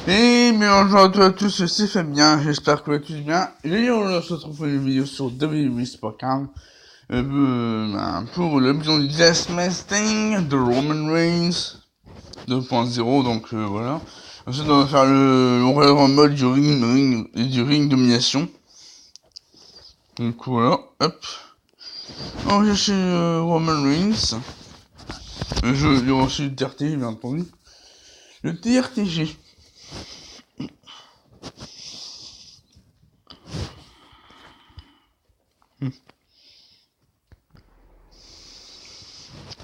Et bien bonjour à toi à tous, c'est Fabien, j'espère que vous allez tous bien. Et on se retrouve pour une vidéo sur WWE Spotcard pour l'option du Death Thing de Roman Reigns 2.0, donc voilà. Ensuite on va faire on va en mode du ring domination. Donc voilà, hop. On va chercher Roman Reigns. Il y aura aussi le TRT, bien entendu. Le TRTG.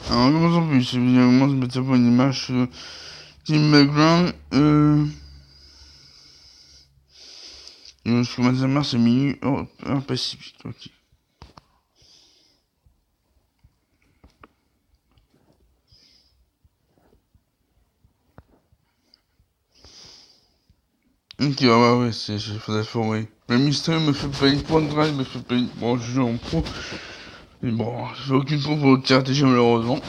Alors, commençons plus. Évidemment, je mettais pas une image Team Background. Je commence à marcher, c'est minuit. Oh, un Pacifique, ok. Ok, ouais, c'est faudrait faire, oui. Le mystère me fait pas une pointe drive, me fait pas une. Bon, je joue en pro. Mais bon, je fais aucune pro pour le TRTG, malheureusement.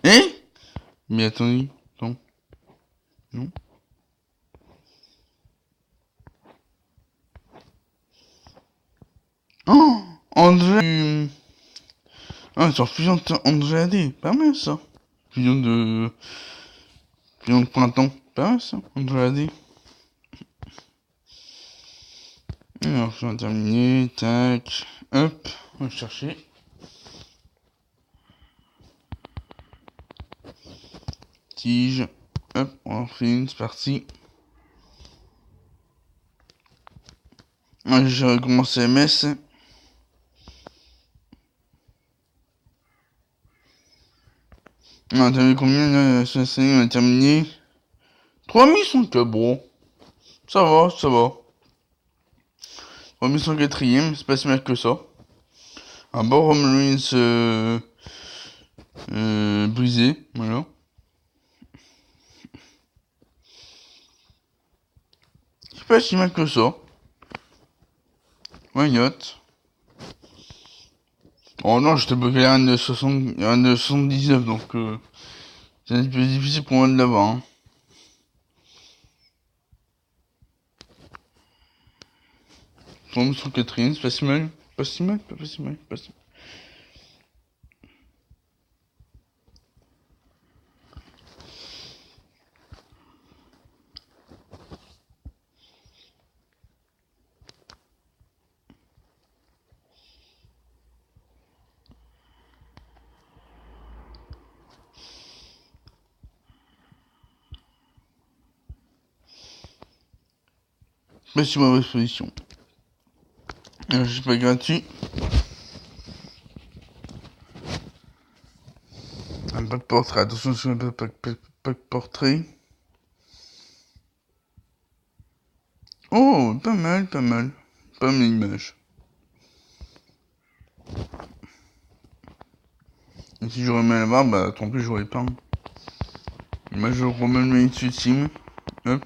Hein? Mais attendez, attends. Non? Oh! André. Ah, sur fusion André AD. Pas mal ça. Fusion de. Fusion de printemps. Pas mal ça, André AD. Alors, je vais terminer. Tac. Hop. On va chercher. Tige. Hop, on fait une, c'est parti. Je recommence MS. On a terminé combien là? On a terminé 3100 bon. Ça va, ça va. 3104ème, c'est pas si mal que ça. Un bon Roman Reigns brisé, voilà. C'est pas si mal que ça. Why not? Oh non, j'étais bloqué à un de 79, donc c'est un peu difficile pour moi de l'avoir. Hein. Tombe sur Catherine, c'est pas si mal. Pas si mal, pas si mal, pas si mal. Pas si mauvaise position. Je suis pas gratuit. Un pas de portrait, attention sur un pas de portrait. Oh, pas mal, pas mal. Pas mal l'image. Et si j'aurais mis la barre, bah tant pis, j'aurais pas. L'image de Roman Reigns ultime. Hop.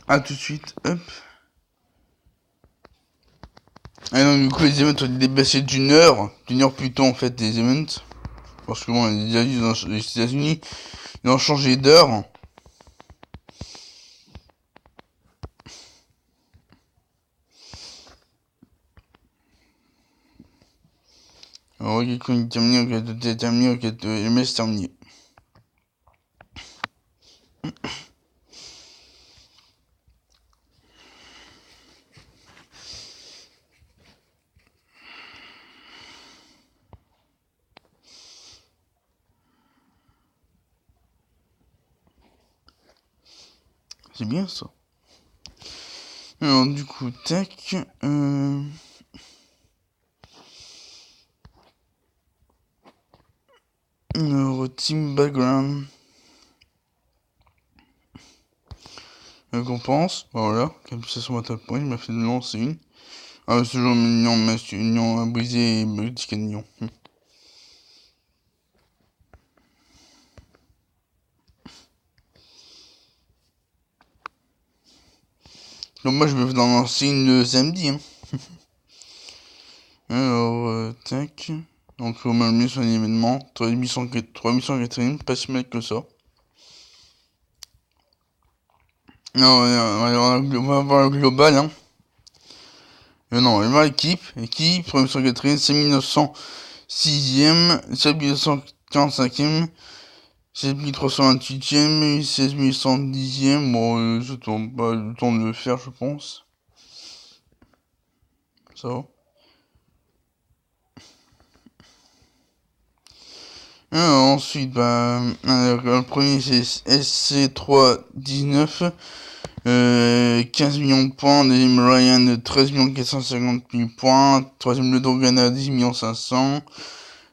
A tout de suite, hop. Ah non, du coup, les events ont été dépassés d'une heure plus tôt en fait, des events. Parce que bon, les États-Unis, ils ont changé d'heure. Alors, ok, quand il est terminé, ok, tout est terminé, ok, le match est terminé. C'est bien ça. Alors, du coup, tac. Team background. Récompense. Voilà. Comme ça sur ma top point, il m'a fait de lancer une. Ah, c'est toujours mignon, union brisé et petit canyon. Donc moi je me fais dans lancer une samedi. Hein. Alors, tac. Donc Roman Reigns sur un événement, 3100 Catherine, pas si mal que ça. Non, on va voir le global, hein. Non, on va voir l'équipe, 3100 Catherine, 5900 6ème, 7945ème, 7328ème, 16110ème, bon, je tourne pas le temps de le faire, je pense. Ça va. Ensuite, le premier c'est SC319, 15 millions de points. Deuxième Ryan, 13 450 000 points. Troisième Le Dogana, 10 500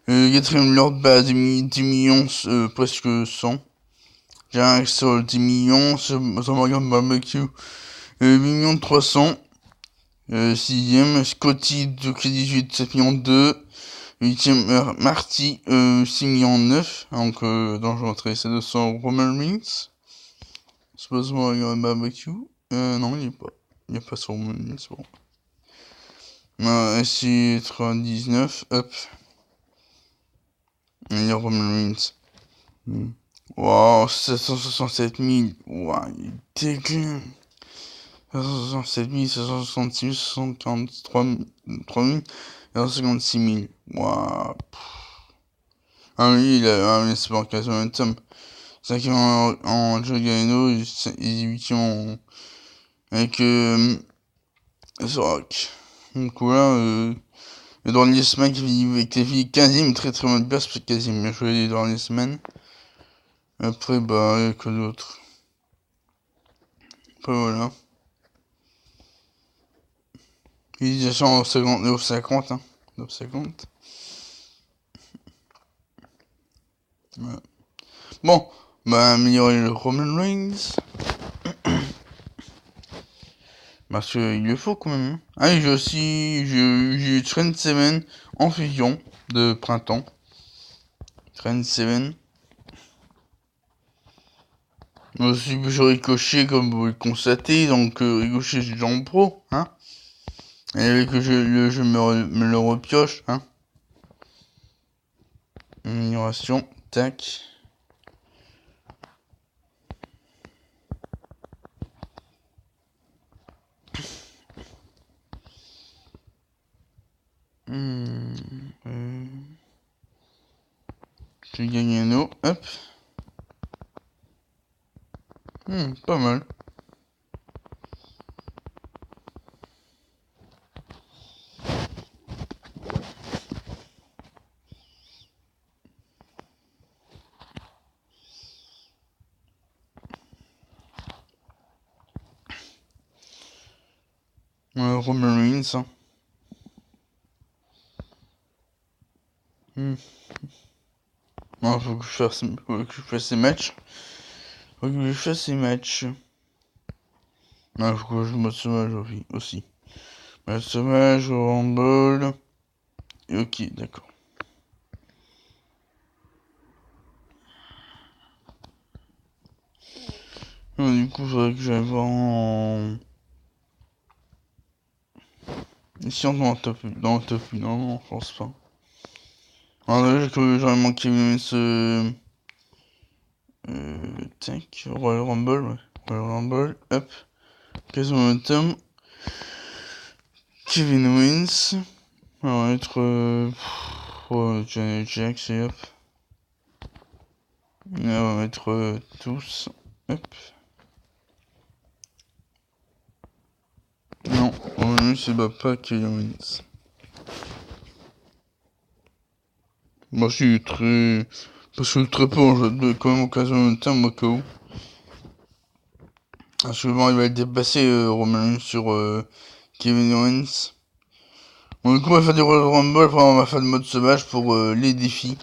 000. Quatrième Lord Baz, 10 millions, presque 100. Jack Sol, 10 millions. Morgan Barbecue, 8 300 000. Sixième Scotty, 18, 7 millions 2. Huitième Marty, 6 millions 9. Donc, dans je rentrais, c'est 200 Roman Reigns. Supposément, il y a un barbecue. Non, il n'y a pas. Il n'y a pas sur Roman Reigns, bon. SC99, hop. Il y a Roman Reigns. Wow, 767 000. Wow, il est dégueu. 767 000, 766 000, 743 000, 156 000. Wow. Ah oui, mais c'est pas quasiment un tome. 5e en Jogano et 8e avec The Rock. Donc voilà, le dernier semaine avec les filles 15e, très très bonne place, parce que 15e bien joué les dernières semaines. Après, que d'autres. Après voilà. Utilisation au 50, hein. 50. Voilà. Bon, améliorer le Roman Reigns. Parce qu'il le faut quand même. Ah oui, j'ai eu Trent Seven en fusion de printemps. Trent Seven. Aussi, je Ricochet, comme vous le constatez, donc Ricochet, c'est déjà en pro, hein. Et que je me le repioche, hein. Amélioration, tac. Je gagne un eau, hop. Pas mal. Roman Reigns, hein. Faut que je fasse ces matchs. Faut que je fasse ces matchs. Faut que je mode sauvage aussi. Mode sauvage, Rumble. Ok, d'accord. Du coup, il faudrait que j'aille voir en... Ici, dans le top 8. Non, je pense pas. Alors déjà que j'aurais manqué ce... tac, Royal Rumble, ouais. Royal Rumble, hop. Case Momentum. Kevin Owens. On va être... Janet Jax et hop. Et on va mettre tous. Hop. Non, on se bat pas Kevin Owens. Moi je suis très... Parce que très peu en jeu de quand même occasion en même temps, moi que où. Parce que bon, il va être dépassé Roman sur Kevin Owens. Bon, du coup, on va faire des Royal Rumble, après on va faire le mode sauvage pour les défis.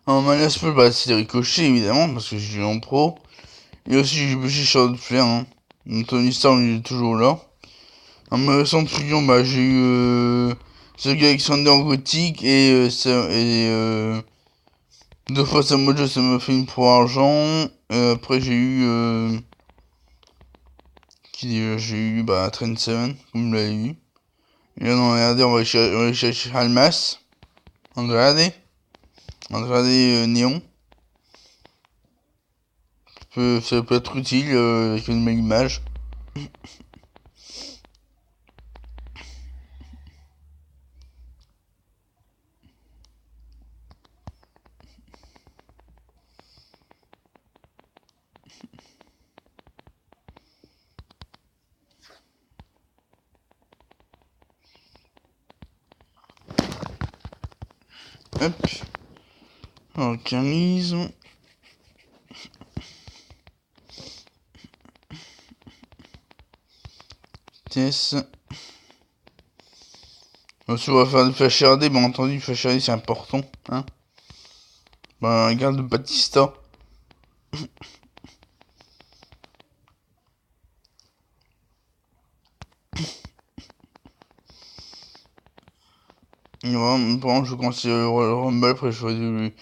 En Malas Peu, c'est Ricochet évidemment, parce que je suis en pro. Et aussi, j'ai Charlotte Flair, hein. Tony Stark, il est toujours là. En me récente fusion, j'ai eu Sergei Alexander Gothic et 2 fois Samoa ça me fait une pour argent. Après j'ai eu j'ai eu Trent Seven, comme vous l'avez eu. Et là, on va chercher Almas. Andrade Néon. Ça peut être utile avec une belle image. Hop. Organisme. Tess. Si on va faire du flash RD, bien entendu, flash RD c'est important. Hein. Regarde Batista. Et voilà, pour je commence le Rumble, après je ferai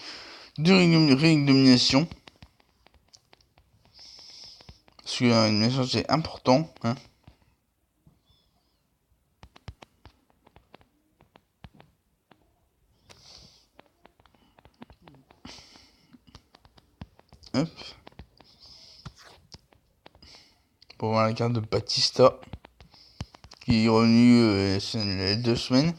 du ring domination. Parce que une domination c'est important. Hein. Hop. Pour voir la carte de Batista. Qui est revenu les 2 semaines.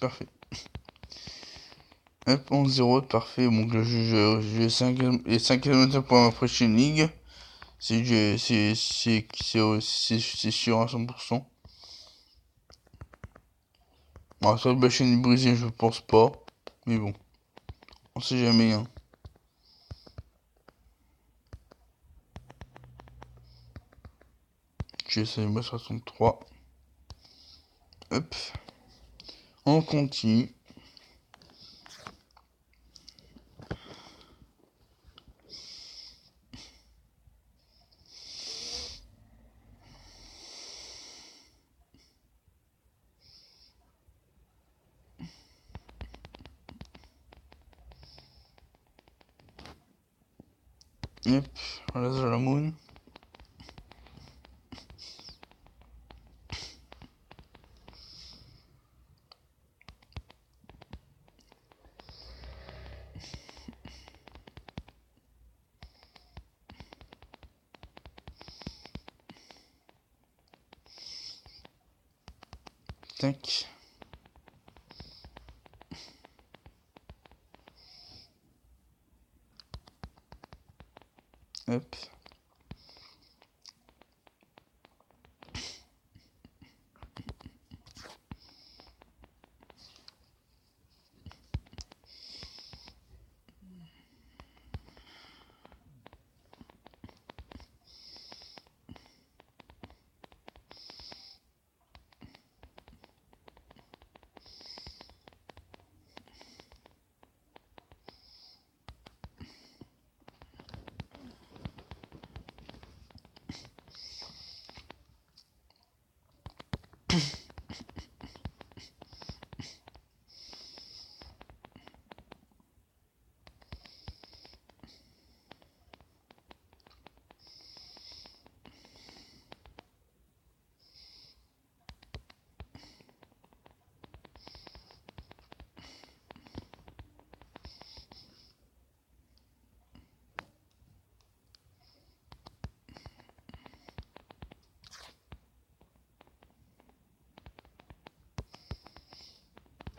Parfait. Hop, 11-0, parfait. Donc j'ai 5 éliminateurs pour ma prochaine ligue. C'est sûr à 100%. Bon, sur la chaîne brisée, je pense pas. Mais bon, on sait jamais. Hein. J'ai essayé de 63. Hop. On continue. Hop, voilà la moon. Tac. Hop.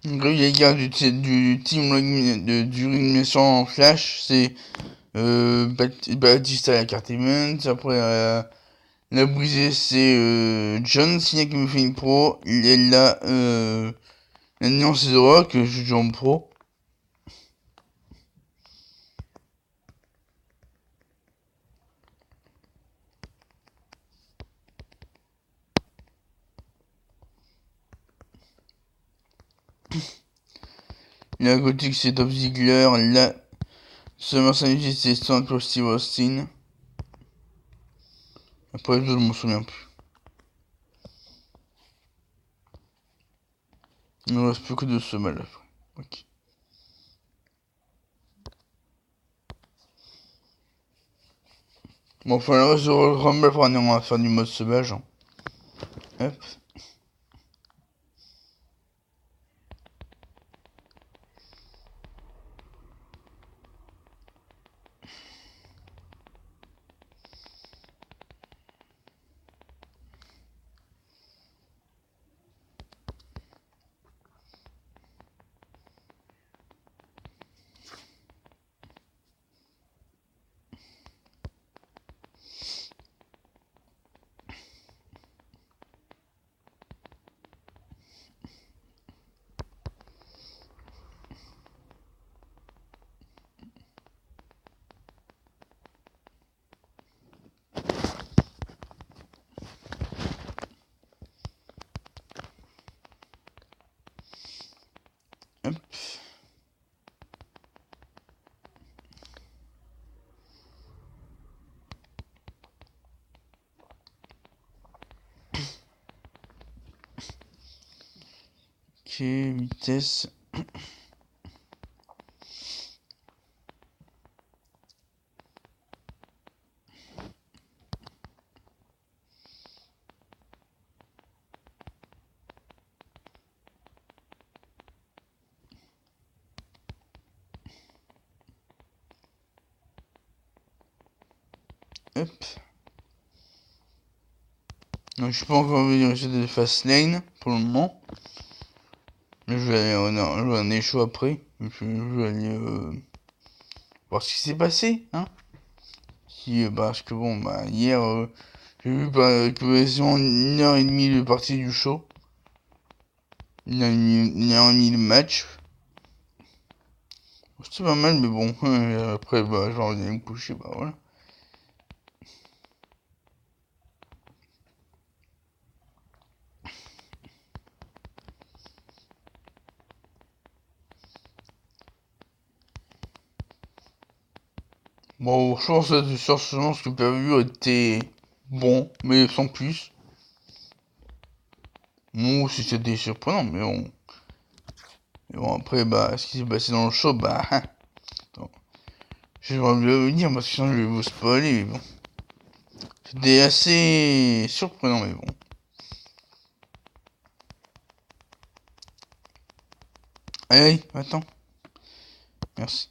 Donc, les gars du team du ring méchant en flash, c'est Batista la carte event. Après, la brisée, c'est John Cena qui me fait une pro. Il est là, la nuance de rock, je joue en pro. La gothique, c'est Dolph Ziggler. La SummerSlam, c'est Stone Cold Steve Austin. Après, je ne m'en souviens plus. Il ne reste plus que 2 semaines après. Ok. Bon, enfin, le reste de Rumble, on va faire du mode sauvage. Hein. Hop. Hop. Ok, vitesse. Hop. Donc, je suis pas encore venu sur des fast lane pour le moment. Mais je vais aller, non, je vais en échouer après. Je vais aller voir ce qui s'est passé, hein. Parce que bon, bah, hier, j'ai vu que c'est en 1h30 de partie du show. 1h30 de match. C'était pas mal, mais bon, après, bah, je vais revenir me coucher, bah voilà. Bon, je pense que sur ce moment, ce que PAVU était bon, mais sans plus. Moi aussi, c'était surprenant, mais bon. Et bon, après, bah, ce qui s'est passé dans le show, bah, attends. Je vais vous dire, parce que sinon, je vais vous spoiler, mais bon. C'était assez surprenant, mais bon. Allez, allez, attends. Merci.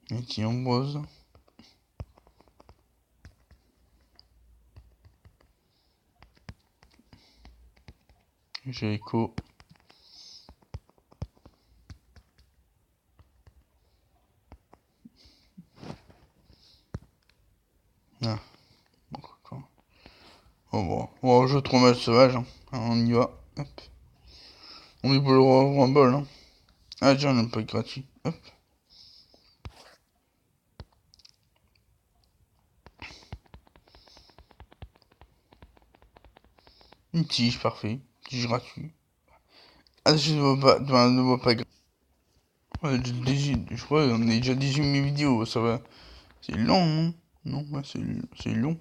Et qui Ambroise. Jericho. Ah, bon, quoi. Oh bon. Bon, jeu trop mal sauvage, hein. Alors, on y va. Hop. On est pour le Rumble, hein. Ah, tiens, on n'a pas gratuit. Hop. Une tige, parfait. Tige gratuit. Ah, je ne vois pas, ne vois pas. Ouais, je crois qu'on est déjà 18 000 vidéos, ça va. C'est long, non? Non, ouais, c'est long.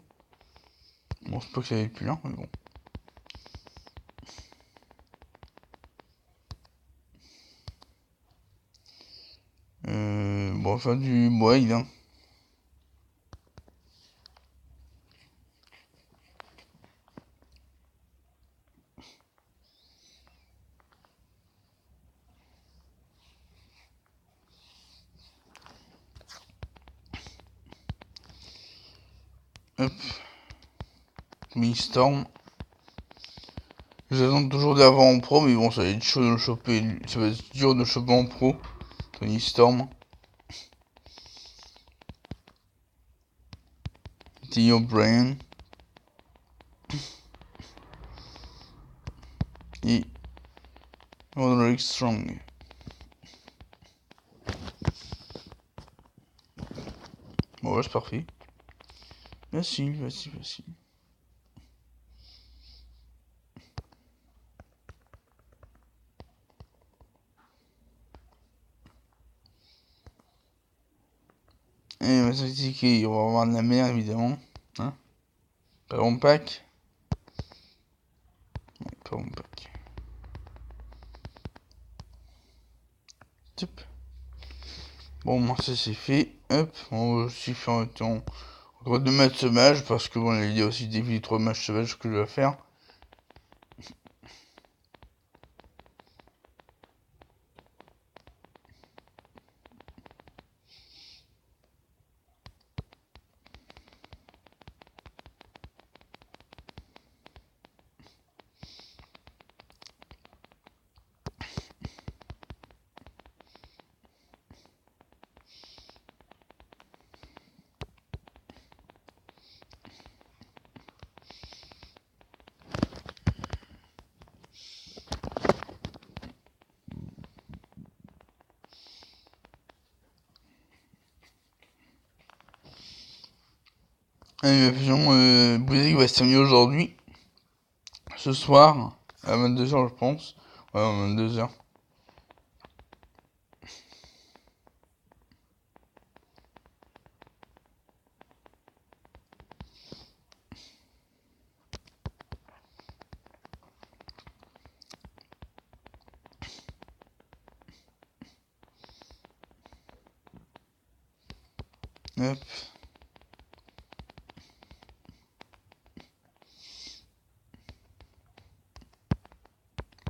Bon, c'est pas que ça va être plus lent, mais bon. Bon, enfin du bois, il a. Hop. Storm. J'attends toujours d'avoir en pro, mais bon, ça va être chaud de le choper. Ça va être dur de le choper en pro. Tony Storm. Theo Bryan. Et Roderick Strong. Bon, ouais, c'est parfait. Facile, facile, facile. Et on va dire qu'on va avoir de la merde, évidemment. Hein. Pas bon pack. Non, pas bon pack. Hop. Bon, moi ça c'est fait. Hop, on va aussi faire un temps. Encore 2 matchs sauvages parce que bon, il y a aussi des 3 matchs sauvages que je dois faire. L'animation Bouzig va se terminer aujourd'hui. Ce soir, à 22h je pense. Ouais, à 22h. Hop.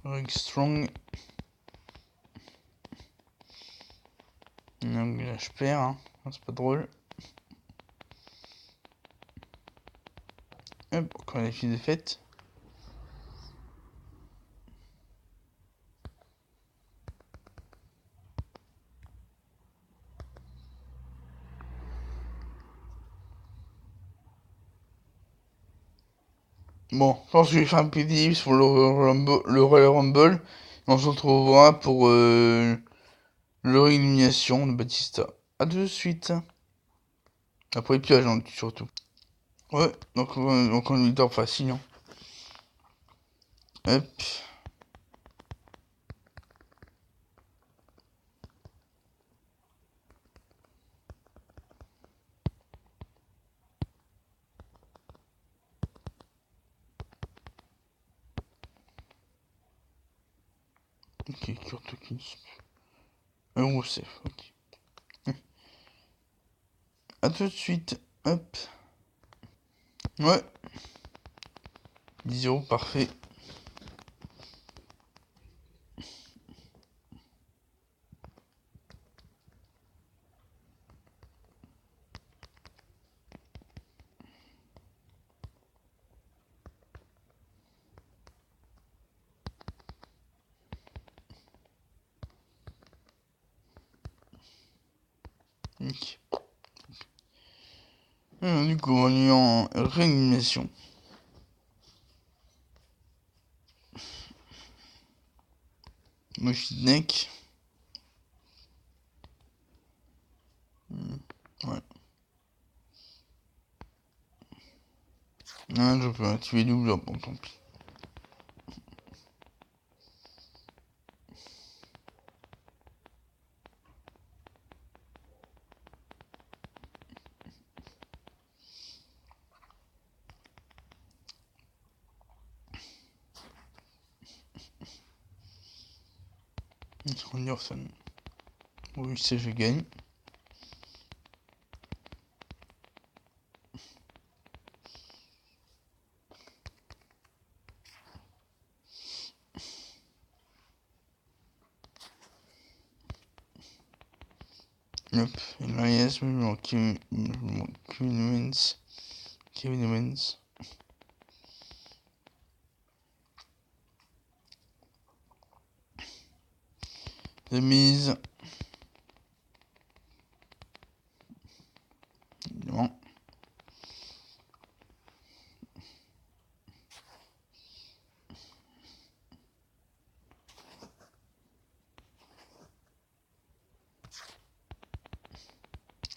Rick Strong. Donc là je perds, hein. C'est pas drôle. Hop, encore les filles défaites. Bon, je pense que je vais faire un petit tips pour le Royal Rumble. On se retrouvera pour leur élimination de Batista. A tout de suite. Après les pièges, hein, surtout. Ouais, donc on est victoire facile. Hein. Hop. Ok, Kurt Hawkins. Rousseff, ok. A tout de suite. Hop. Ouais. 10-0, parfait. Ok. Du coup, on est en réanimation. Moshi Neck. Ouais. Ah, je peux activer double, bon, tant pis. Anderson. Oui, c'est je gagne. Hop, Elias, Kevin Owens. Kevin Owens. The Miz. Non.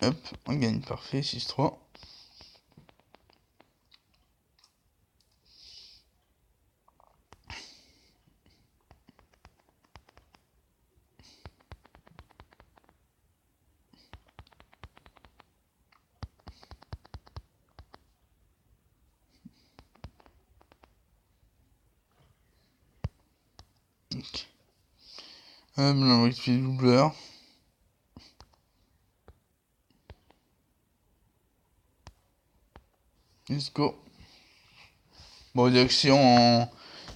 Hop, on gagne, parfait, 6-3. Donc. Le rectifier doubleur. Let's go. Bon, direction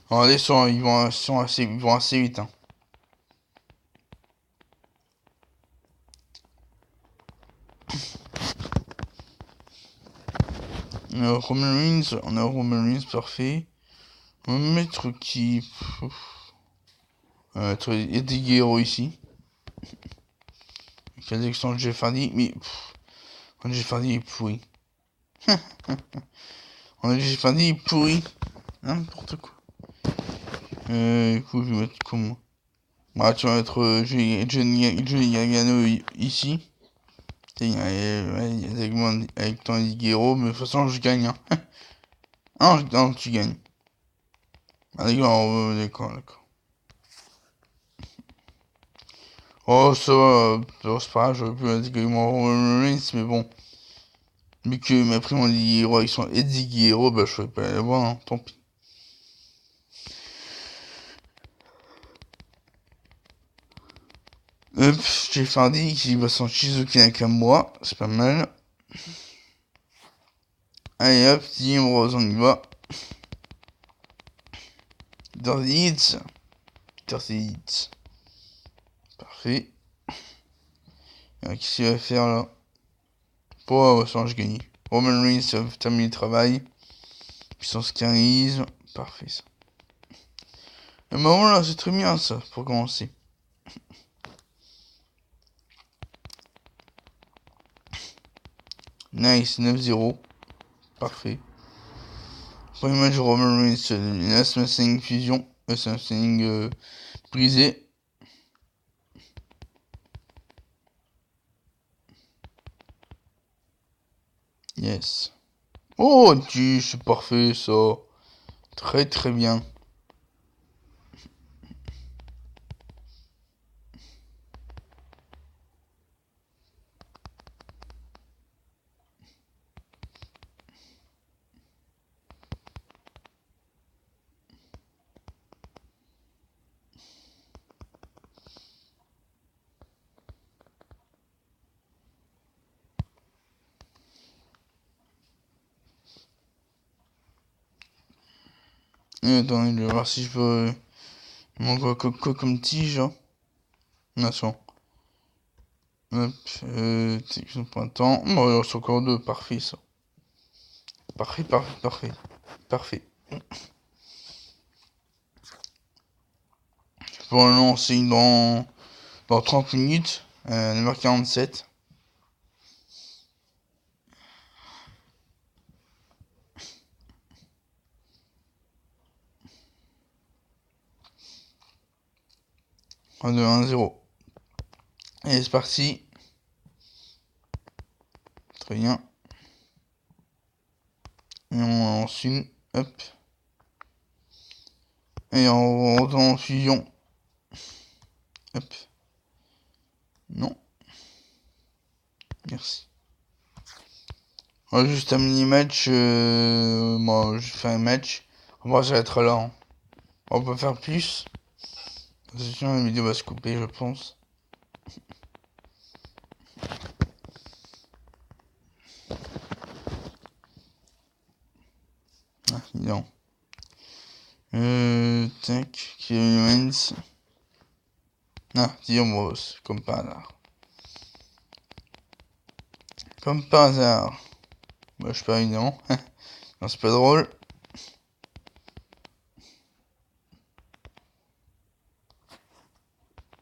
en aller ils vont assez vite. Hein. Roman Reigns, on a Roman Reigns, parfait. On va mettre qui... Eddie Guerrero ici. Avec Alexandre Jeff Hardy, mais... Jeff Hardy est pourri. Jeff Hardy est pourri. N'importe quoi. Écoute, je vais mettre comment? Bah, tu vas mettre Johnny Gargano ici. Avec ton Eddie Guerrero, mais de toute façon, je gagne. Hein. Non, tu gagnes. Ah, d'accord. Oh, ça va, c'est pas grave, j'aurais pu intégrer mon Roman Reigns, mais bon. Vu que mes prix mon Eddie Guerrero, ils sont Eddie Guerrero, bah je vais pas aller voir, hein, tant pis. Hop, Jeff Hardy qui va s'en Shizuki Nakamura, c'est pas mal. Allez hop, Team Rose, on y va. Dirty Hits. Parfait. Qu'est-ce qu'il va faire là? Oh, ça, je gagne. Roman Reigns, ça va terminer le travail. Puissance 15. Parfait ça. Et bah voilà, c'est très bien ça, pour commencer. Nice, 9-0. Parfait. Premier match de Roman Reigns, la Smash Fusion. Smash brisé. Yes. Oh, c'est parfait ça. Très très bien. Attends, je vais voir si je peux... Il manque quoi comme tige, hein. Nation. Hop, sélection printemps. Bon, il reste encore deux, parfait ça. Parfait. Je peux en lancer dans 30 minutes, numéro 47. Un 2, 1, 0. Allez, c'est parti. Très bien. Et on lance une. Hop. Et on retourne en fusion. Hop. Non. Merci. On va juste un mini-match. Moi, je fais un match. Moi, ça va être là. Hein. On peut faire plus. Sinon, la vidéo va se couper, je pense. Ah, non. Tac. Kevin Owens. Ah, Diomos, comme par hasard. Comme par hasard. Bah, je suis pas évidemment. Non, c'est pas drôle.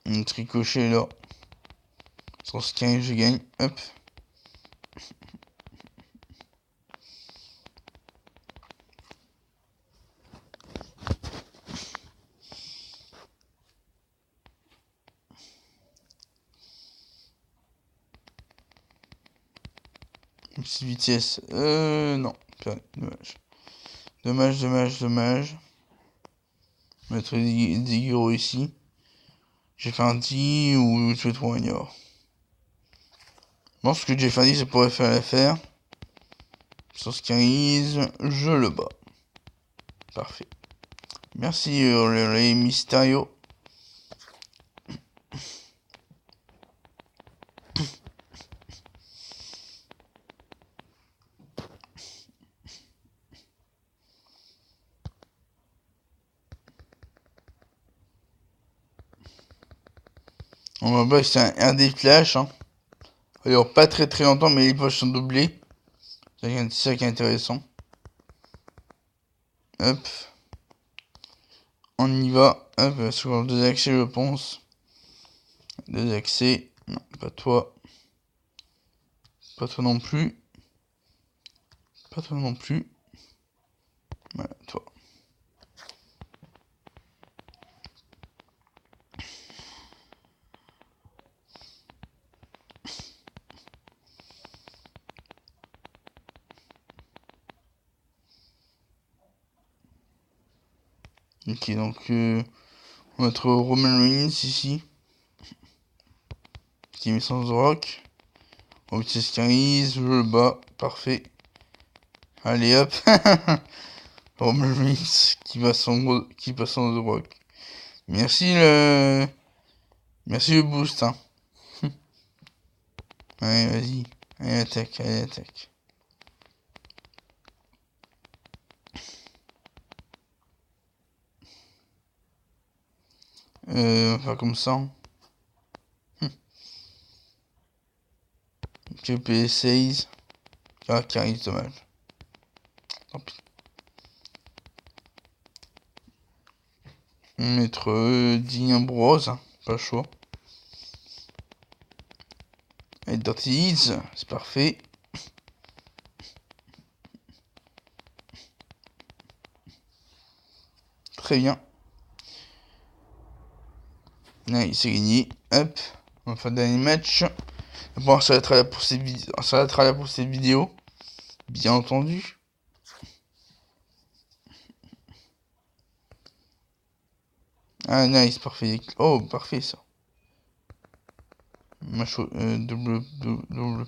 Un tricochet là. Sur ce 15, je gagne. Hop. Une petite vitesse. Non. Dommage. Mettre des gyros ici. J'ai fait un 10 ou je fais 3 ignore. Je pense que j'ai fait un 10, ça pourrait faire l'affaire. Sur ce 15, je le bats. Parfait. Merci les Mysterio. On va voir, c'est un RD Flash. Hein. Alors, pas très longtemps, mais les poches sont doublées. C'est ça qui est intéressant. Hop. On y va. Hop, sur 2 accès, je pense. 2 accès. Non, pas toi. Pas toi non plus. Pas toi non plus. Voilà, toi. Ok, donc on va mettre Roman Reigns ici. Qui met sans rock. Otis Caris, je le bats. Parfait. Allez hop. Roman Reigns qui passe en The Rock. Merci le boost. Hein. Allez, vas-y. Allez, attaque, allez, attaque. On va faire comme ça. Que PS16. Ah, Caris, dommage. Tant pis. On va mettre Dean Ambrose. Hein. Pas le choix. Et Dirty Deeds, c'est parfait. Très bien. Allez, c'est gagné. Hop. On va faire le dernier match. Bon, on s'arrêtera là pour cette vidéo. Bien entendu. Ah, nice, parfait. Oh, parfait ça. Double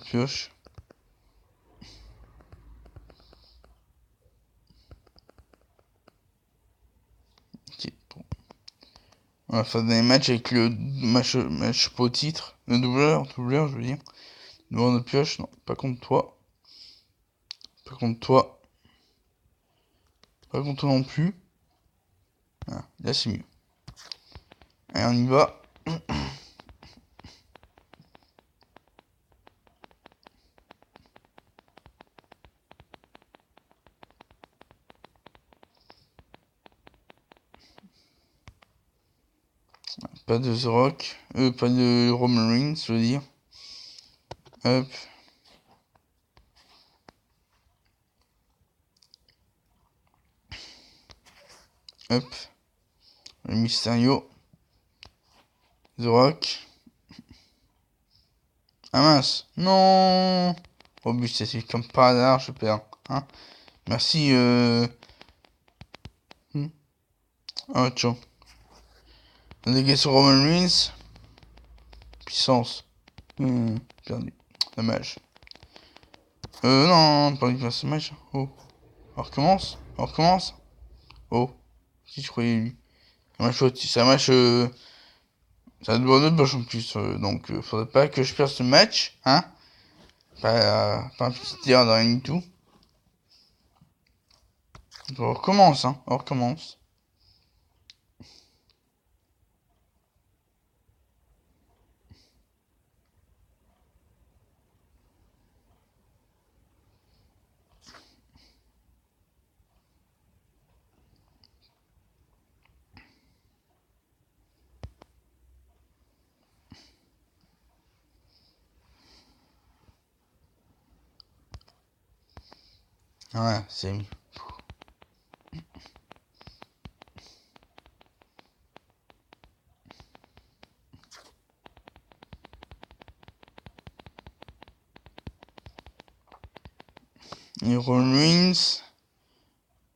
pioche. Ok, bon. On va faire des matchs avec le match pour titre. Le doubleur, je veux dire. Devant de pioche, non, pas contre toi. Pas contre toi. Pas contre toi non plus. Ah, là c'est mieux. Allez, on y va. Pas de The Rock. Pas de Roman Reigns, je veux dire. Hop. Hop. Le Mysterio. The Rock. Ah mince. Non. Oh, but, c'est comme par hasard, je perds. Hein. Merci. Oh, ciao. Délégué sur Roman Reigns. Puissance. Perdu. Dommage. Non, pas envie de faire ce match. Oh. On recommence. On recommence. Oh. Si je croyais lui. C'est un match. Ça doit être match en plus. Donc, faudrait pas que je perde ce match. Hein. Pas un petit erreur dans rien du tout. On recommence. Hein. On recommence. Ouais, c'est mieux. Et Roman Reigns.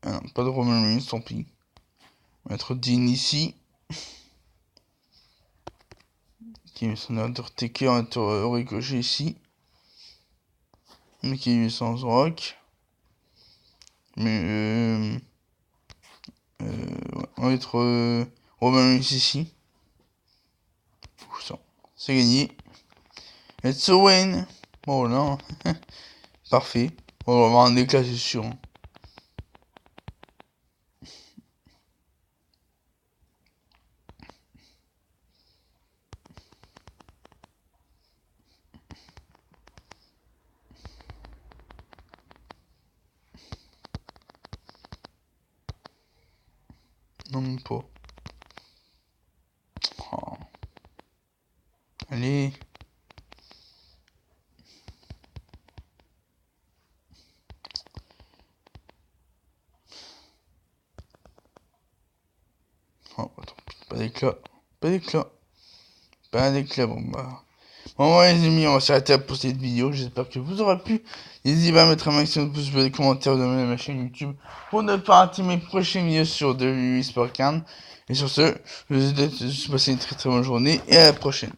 Ah non, pas de Roman Reigns, tant pis. On va mettre Dean ici. Qui met son Undertaker, on va mettre Ricochet ici. Mais qui est sans rock. Mais on va mettre Roman Reigns ici. C'est gagné. Let's win. Bon là. Parfait. On va avoir un éclat, c'est sûr. Non, même pas. Oh. Allez. Oh, attends, pas d'éclat. Pas d'éclat. Pas d'éclat, bon bah. Bon, ouais, les amis, on va s'arrêter là pour cette vidéo. J'espère que vous aurez plu. N'hésitez pas à mettre un maximum de pouces bleus, des commentaires, de ma chaîne YouTube pour ne pas rater mes prochaines vidéos sur de l'UI Sport Carn. Et sur ce, je vous souhaite de passer une très très bonne journée et à la prochaine.